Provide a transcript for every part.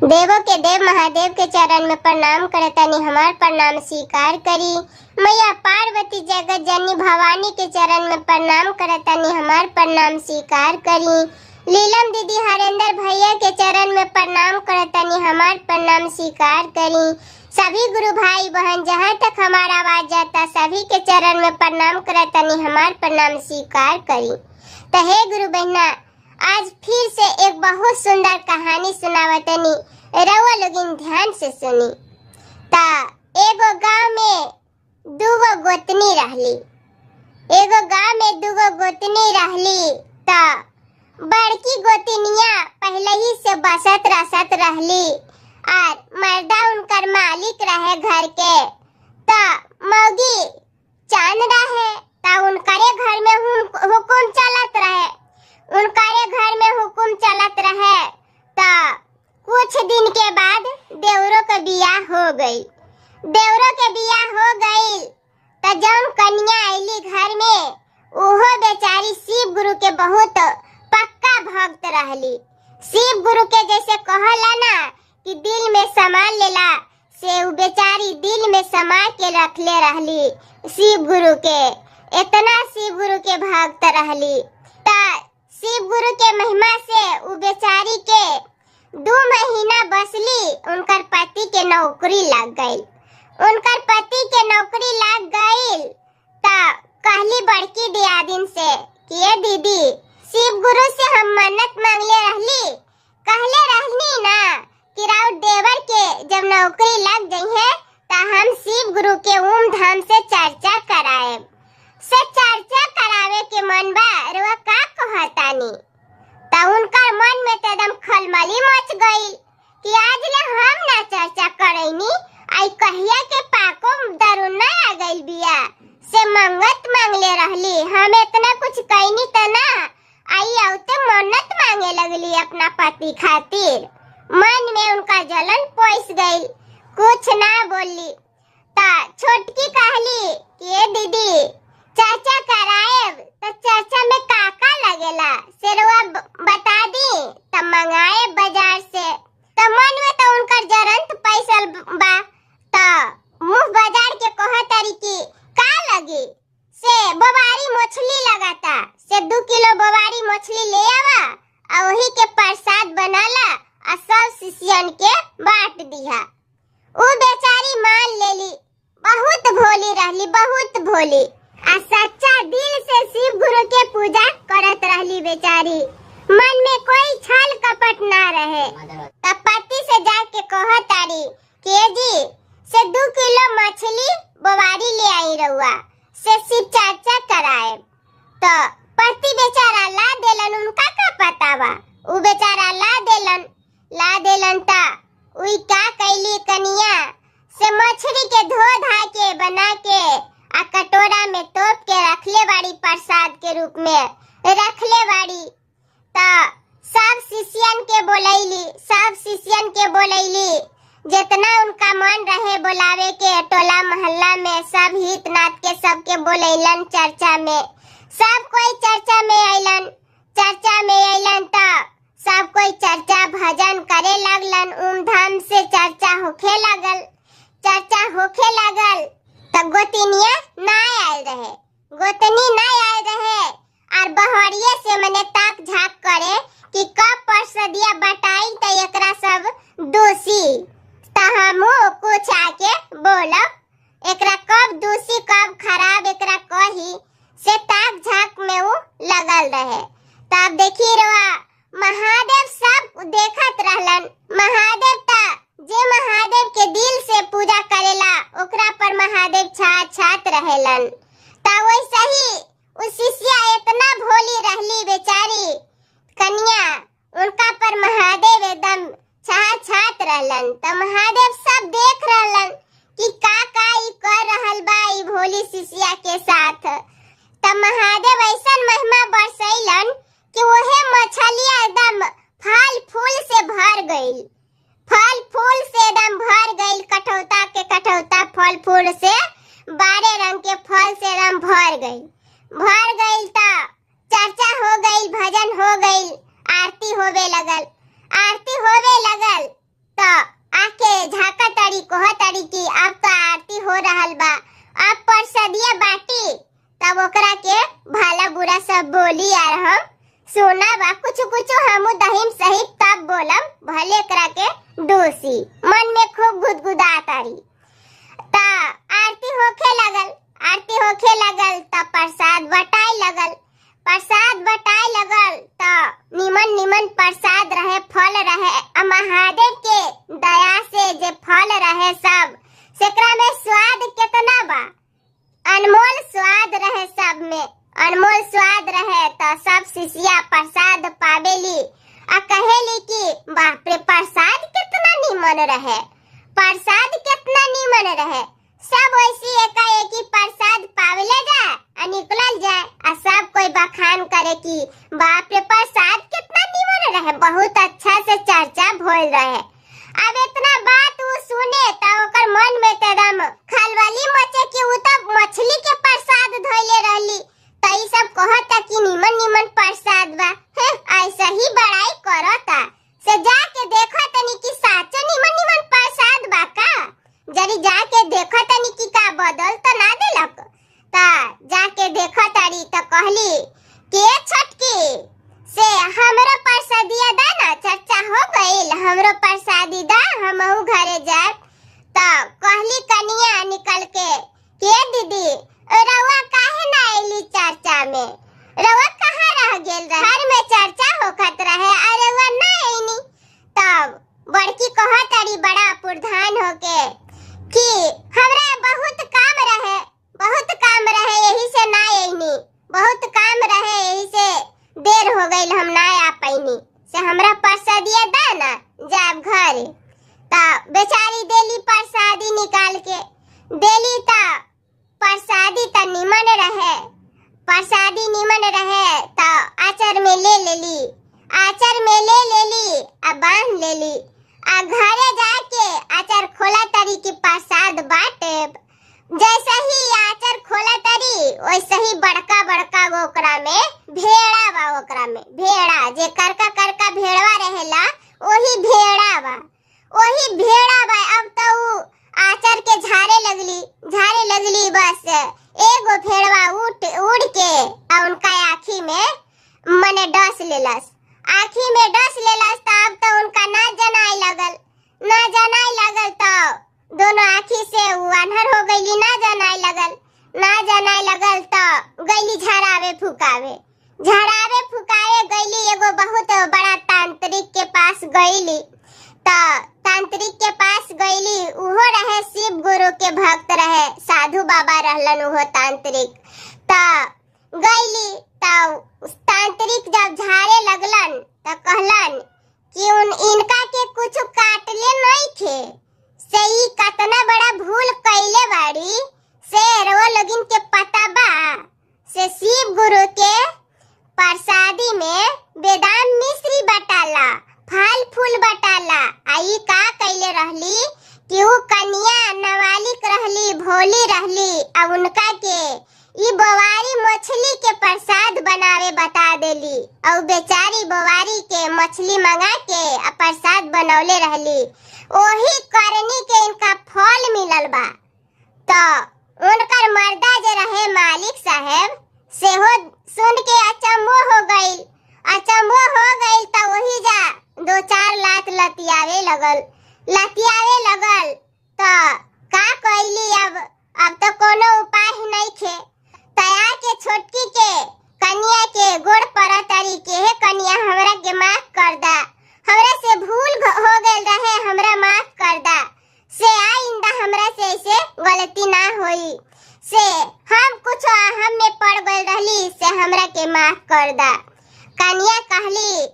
देवों के देव महादेव के चरण में प्रणाम करतानी, हमार प्रणाम स्वीकार करी। मैया पार्वती जगत जननी भवानी के चरण में प्रणाम करतानी, हमार प्रणाम स्वीकार करी। लीलम दीदी हरेंद्र भैया के चरण में प्रणाम करतानी, हमार प्रणाम स्वीकार करी। सभी गुरु भाई बहन जहाँ तक हमारा आवाज जाता सभी के चरण में प्रणाम करतानी, हमार प्रणाम स्वीकार करी। तो हे गुरु बहना, आज फिर से एक बहुत सुंदर कहानी सुनावतनी, रउआ लोगिन ध्यान से सुनी। ता एगो गांव में दूगो गोतनी रहली। एगो गांव में दूगो गोतनी रहली। ता बड़की गोतनिया पहले ही से बसत रसत रहली और मर्दा उनकर मालिक रहे घर के। ता मौगी चांद रहे। ता उनकरे घर में हुकुम चलत रहे। उनकरे घर में हुकुम चलत रहे। ता कुछ दिन के बाद देवरों के बियाह हो गई। देवरों के बियाह हो गई तो जौन कन्या आईली घर में, ओहो बेचारी शिव गुरु के बहुत पक्का भक्त रहली। शिव गुरु के जैसे कहला ना कि दिल में समा लेला, से वो बेचारी दिल में समा के रखले रहली शिव गुरु के। इतना शिव गुरु के भक्त रहली। ता शिव गुरु के महिमा से वो बेचारी के 2 महीना बसली, उनकर पति के नौकरी लग गई। उनकर पति के नौकरी लग गई। ता कहली बड़की दियादिन से कि ये दीदी, शिव गुरु से हम मन्नत मांगले रहली, कहले रहनी ना कि राउत देवर के जब नौकरी लग गई है ता हम शिव गुरु के धाम से चर्चा कराए। से चर्चा करावे के मन बा, रुआ का कहतानी। ता उनकर मन में तो एकदम खलबली मच गई कि आज ले हम ना चर्चा करैनी, आई कहिया के पाको दरुना आ गई बिया से मंगत मांगले रहली। हम इतना कुछ कहनी त ना, आई औते मन्नत मांगे लगली अपना पति खातिर। मन में उनका जलन पैस गई, कुछ ना बोली। ता छोटकी कहली कि ये दीदी चर्चा कराएब तो चर्चा में काका लगेला, सेरुआ बता दी तब मंगाए बाजार से। तो मन में तो उनकर जरंत पैसल बा। तो मुंह बाजार के कह तारी की का लगी से बोवारी मछली लगाता, से 2 किलो बोवारी मछली ले आवा और वही के प्रसाद बनाला और सब शिष्यन के बांट दिया। वो बेचारी मान लेली। बहुत भोली रहली, बहुत भोली आ सच्चा दिल से शिव गुरु के पूजा करत रहली बेचारी। मन में कोई छल कपट ना रहे। तब पति से जाके कह तारी के जी से 2 किलो मछली बोवारी ले आई रहुआ से शिव चर्चा कराए। तो पति बेचारा ला देलन, उनका का पता बा। उ बेचारा ला देलन ता उई का कैली कनिया से मछली के धो धा के बना के आ कटोरा में तोप के रखले बाड़ी, प्रसाद के रूप में रखले बाड़ी। ता सब शिष्यन के बोलैली, जितना उनका मन रहे बुलावे के टोला मोहल्ला में सब हित नात के सबके बोलैलन चर्चा में। सब कोई चर्चा में अइलन ता सब कोई चर्चा भजन करे लगलन। धाम से चर्चा होखे लगल। तब गोतनिया ना आयल रहे और बहरिये से मने ताक झाक करे कि कब परसदिया बटाई त एकरा सब दोषी। त हमहू कुछ आके बोलो, एकरा कब दोषी कब खराब एकरा कही से ताक झाक में वो लगल रहे। तब देखी रवा महादेव सब देखत रहलन। महादेव ता जे महादेव के दिल से पूजा करेला ओकरा पर महादेव छात रहेलन। ता वैसे ही उस शिष्या इतना भोली रहली बेचारी कन्या, उनका पर महादेव एकदम छात रहलन। त महादेव सब देख रहलन कि का ई कर रहल बा ई भोली शिष्या के साथ। त महादेव ऐसन महिमा बरसैलन कि वहे मछलियां एकदम फल फूल से भर गई। कठौता के कठौता फल फूल से 12 रंग के फल से एकदम भर गई। ता चर्चा हो गई, भजन हो गई, आरती होवे लगल। रहल बा, अब परसदिया बाटी तब ओकरा के भला बुरा सब बोली यार हम सुना बा, कुछ कुछ हमू दहिम सही तब बोलम, भले एकरा के दोषी मन में खूब गुदगुदा तारी। ता आरती होखे लगल त प्रसाद बटाई लगल, त निमन प्रसाद रहे, फल रहे, महादेव के दया से जे फल रहे सब सेकरा में स्वाद कितना बा, अनमोल स्वाद रहे, सब में अनमोल स्वाद रहे। तो सब शिष्या प्रसाद पावेली आ कहेली कि बाप रे प्रसाद कितना निमन रहे, प्रसाद कितना निमन रहे। सब वैसी एकाएकी प्रसाद पावले जाए आ निकलल जाए आ सब कोई बखान करे कि बाप रे प्रसाद कितना निमन रहे, बहुत अच्छा से चर्चा भइल रहे। अब इतना बात वो सुने तो ओकर मन में एकदम खलबली मचे कि वो तो मछली के प्रसाद धइले रहली, तो ई सब कहता कि निमन प्रसाद बा, ऐसा ही बड़ाई करता से जाके देखा तनी कि साचे निमन प्रसाद बा का, जरी जाके देखा तनी कि का बदल तो ना देलक। ता जाके देखा तारी तो कहली के छटकी से हमरो प्रसादिया दा ना, चर्चा हो गइल, हमरो प्रसादी दा, हमहू घरे जाए। तो कहली कनिया निकल के दीदी रउआ काहे ना आइली चर्चा में, रउआ कहाँ रह गेल रहे, घर में चर्चा होखत रहे अरे रउआ ना आइनी। तब बड़की कहत तारी बड़ा प्रधान होके कि हमरा बहुत काम रहे यही से ना आइनी, बहुत काम रहे यही से देर हो गइल, हम ना आ पाइनी, से हमरा प्रसादिया दा ना जाब घरे। ता बेचारी देली प्रसादी निकाल के देली, ता प्रसादी ता निमन रहे, प्रसादी निमन रहे। ता आचर में ले लेली आ बांध लेली आ घरे जाके आचर खोला तरी की प्रसाद बाटे। जैसे ही आचर खोला तरी वैसे ही बड़का ओकरा में भेड़ा बा, ओकरा में भेड़ा जे करका भेड़वा रहेला वही भेड़ा बा। अब तो आचर के झारे लगली बस एगो भेड़वा उड़ के आ उनका आँखी में मने डस लेलस, तब तो उनका ना जनाई लगल तो दोनों आँखी से अनहर हो गईली, ना जनाई लगल तो गईली झड़ावे फुकावे गईली, एगो बहुत बड़ा तांत्रिक के पास गईली। तो तांत्रिक के पास गईली, उहो रहे शिव गुरु के भक्त रहे, साधु बाबा रहलन उहो तांत्रिक। तो गईली तो तांत्रिक जब झाड़े लगलन तो कहलन कि इनका के कुछ काटले नहीं थे, से ई कतना बड़ा भूल कइले बाड़ी, से रो लोगिन के पता बा, से शिव गुरु के प्रसादी में बेदाम मिश्री बटाला, फल फूल बटाला। आई का कइले रहली कि वो कन्या नवालिक रहली, भोली रहली, अब उनका के ई बोवारी मछली के प्रसाद बनावे बता देली, और बेचारी बोवारी के मछली मंगा के प्रसाद बनौले रहली, ओही करनी के इनका फल मिलल बा। तो उनकर मर्दा जे रहे मालिक साहब से हो सुन के अचंभो हो गइल, तो वही जा 2-4 लात लतियावे लगल। तो का कइली, अब तो कोनो उपाय नहीं थे, तया के छोटकी के कन्या के गोड़ पर तारी के हे कन्या हमरा के माफ कर दा, हमरा से भूल हो गइल रहे, हमरा माफ कर दा, से आइंदा हमरा से ऐसे गलती ना होई, से हम कुछ अहम में पड़ गइल रहली, से हमरा के माफ कर दा। कन्या कहली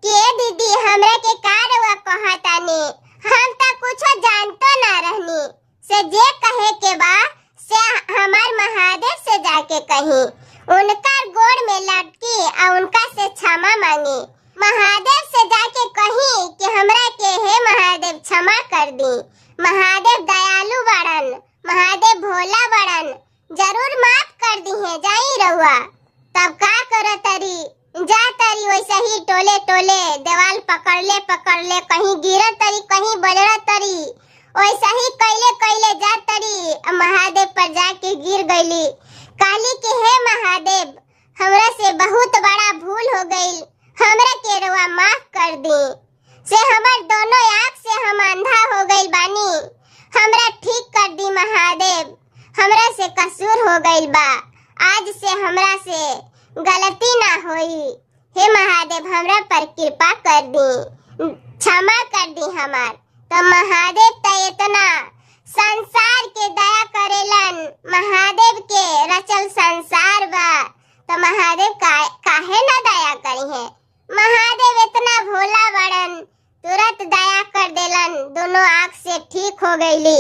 कि दीदी हमरा के का रउआ कहतानी, हम तो कुछ जानतो ना रहनी, से जे कहे के बा से हमार महादेव से जाके कही, उनका गोड़ में लटकी और उनका से क्षमा मांगी, महादेव से जाके कही कि हमरा के हे महादेव क्षमा कर दी, महादेव दयालु बड़न, महादेव भोला बड़न, जरूर माफ कर दी है, जाई रहुआ। तब का करतरी, जा तरी वैसे ही टोले देवाल पकड़ ले, कहीं गिरत तरी, कहीं बजरत तरी, वैसा ही कैले कैले जा तरी महादेव पर जाके गिर गईली। काली के हे महादेव, हमरा से बहुत बड़ा भूल हो गई, हमरा के रउआ माफ कर दी। से हमर दोनों आँख से हम अंधा हो गई बानी, हमरा ठीक कर दी महादेव। हमरा से कसूर हो गई बा, आज से हमरा से गलती ना होई। हे महादेव हमरा पर कृपा कर दी, क्षमा कर दी हमार। तो महादेव तो इतना संसार के दया करेलन, महादेव के रचल संसार बा, तो महादेव काहे ना दया करी है। महादेव इतना भोला बड़न, तुरंत दया कर देलन, दोनों आँख से ठीक हो गईली।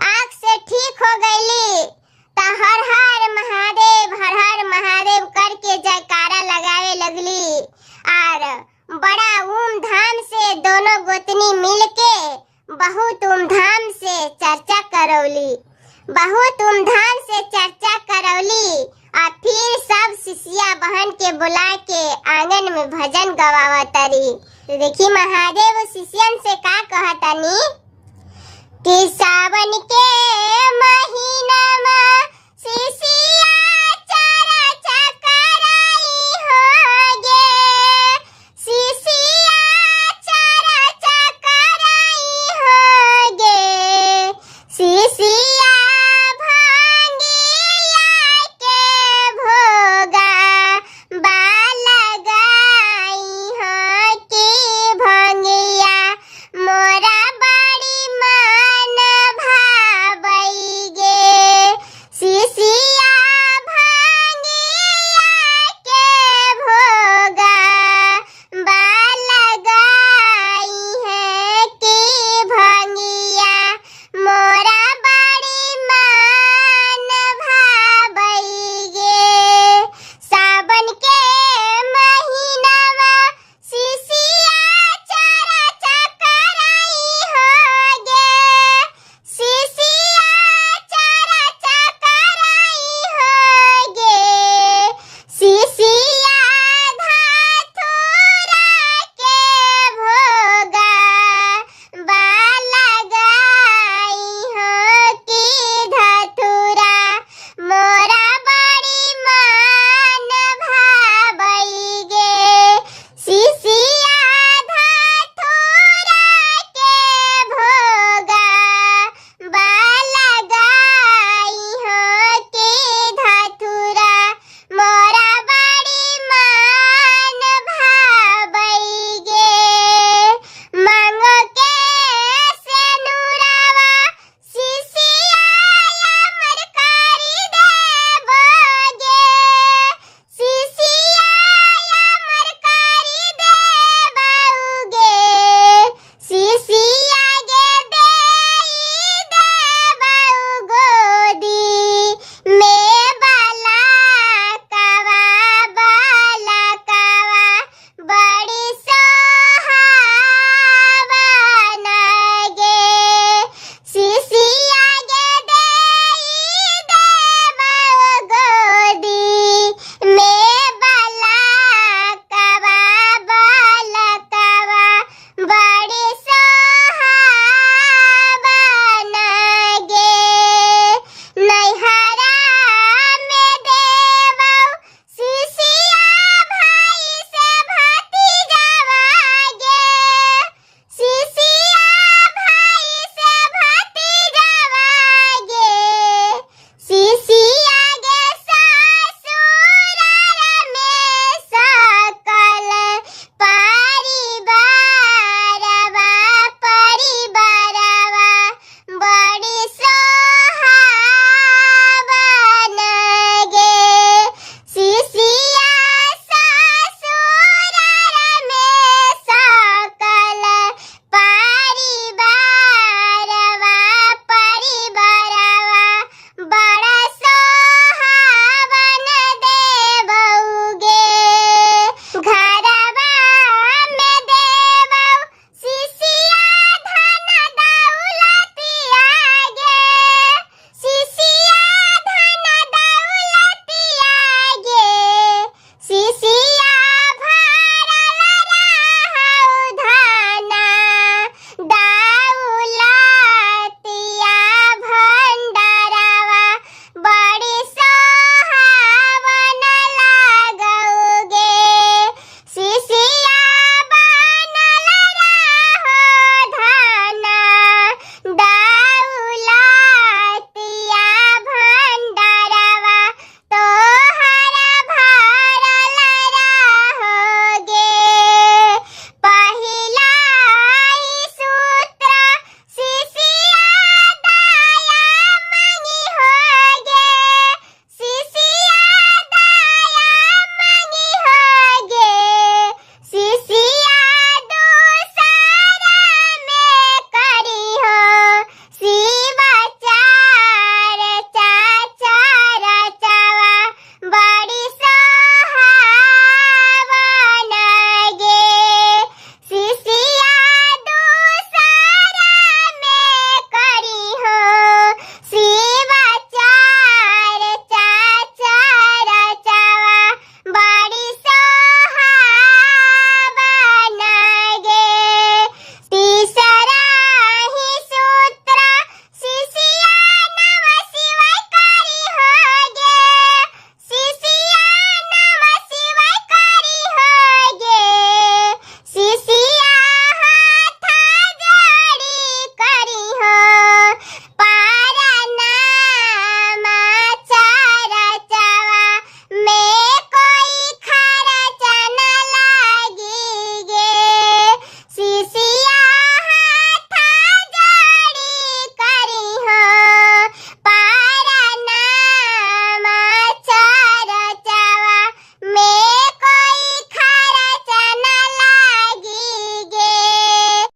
आँख से ठीक हो गईली तो हर हर महादेव करके जयकारा लगावे लगली। और बड़ा धूमधाम से दोनों गोतनी मिलके बहुत धूमधाम से चर्चा करौली, बहुत धूमधाम से चर्चा करौली। और फिर सब शिष्या बहन के बुला के आंगन में भजन गवावतरी। तो देखी महादेव शिष्यन